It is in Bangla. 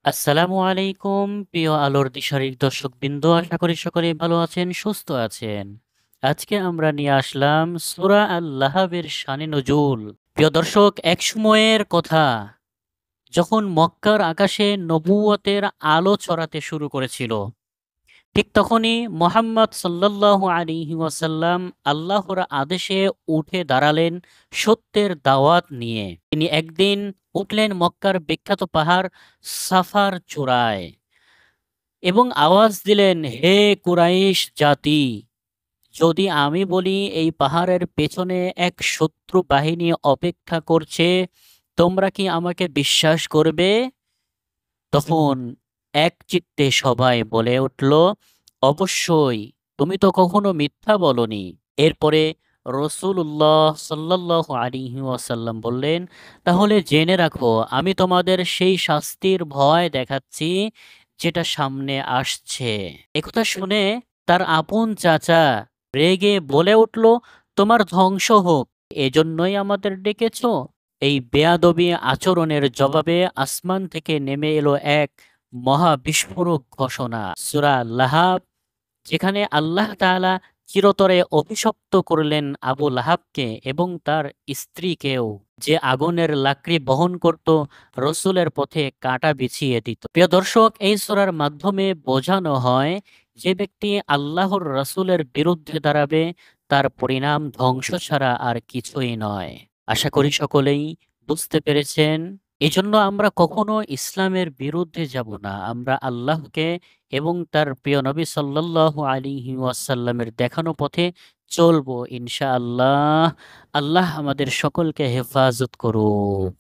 আসসালামু আলাইকুম প্রিয় আলোর দিশারির দর্শকবৃন্দ, আশা করি সকলেই ভালো আছেন, সুস্থ আছেন। আজকে আমরা নিয়ে আসলাম সূরা আল লাহাবের শানে নজুল। প্রিয় দর্শক, এক সময়ের কথা, যখন মক্কার আকাশে নবুয়তের আলো ছড়াতে শুরু করেছিল, ঠিক তখনই মোহাম্মদ সাল্লাল্লাহু আলাইহি ওয়াসাল্লাম আল্লাহর আদেশে উঠে দাঁড়ালেন সত্যের দাওয়াত নিয়ে। তিনি একদিন উঠলেন মক্কার বিখ্যাত পাহাড় সাফার চূড়ায় এবং আওয়াজ দিলেন, হে কুরাইশ জাতি, যদি আমি বলি এই পাহাড়ের পেছনে এক শত্রু বাহিনী অপেক্ষা করছে, তোমরা কি আমাকে বিশ্বাস করবে? তখন এক চিত্তে সবাই বলে উঠল, অবশ্যই, তুমি তো কখনো মিথ্যা বলনি। এরপরে রসূলুল্লাহ সাল্লাল্লাহু আলাইহি ওয়াসাল্লাম বললেন, তাহলে জেনে রাখো, আমি তোমাদের সেই শাস্তির ভয় দেখাচ্ছি যেটা সামনে আসছে। একথা শুনে তার আপন চাচা রেগে বলে উঠল, তোমার ধ্বংস হোক, এজন্যই আমাদের ডেকেছো? এই বেয়াদবি আচরণের জবাবে আসমান থেকে নেমে এলো এক মহা বিস্ফোরক ঘোষণা, সূরা লাহাব, যেখানে আল্লাহ তাআলা চিরতরে অভিশপ্ত করলেন আবু লাহাবকে এবং তার স্ত্রীকেও, যে আগুনের লাকড়ি বহন করত, রসূলের পথে কাঁটা বিছিয়ে দিত। প্রিয় দর্শক, এই সূরার মাধ্যমে বোঝানো হয়, যে ব্যক্তি আল্লাহর রসূলের বিরুদ্ধে দাঁড়াবে, তার পরিণাম ধ্বংস ছাড়া আর কিছুই নয়। আশা করি সকলেই বুঝতে পেরেছেন। এজন্য আমরা কখনো ইসলামের বিরুদ্ধে যাব না। আমরা আল্লাহকে এবং তার প্রিয় নবী সাল্লাল্লাহু আলাইহি ওয়াসাল্লামের দেখানো পথে চলবো ইনশাআল্লাহ। আল্লাহ আমাদের সকলকে হেফাজত করুক।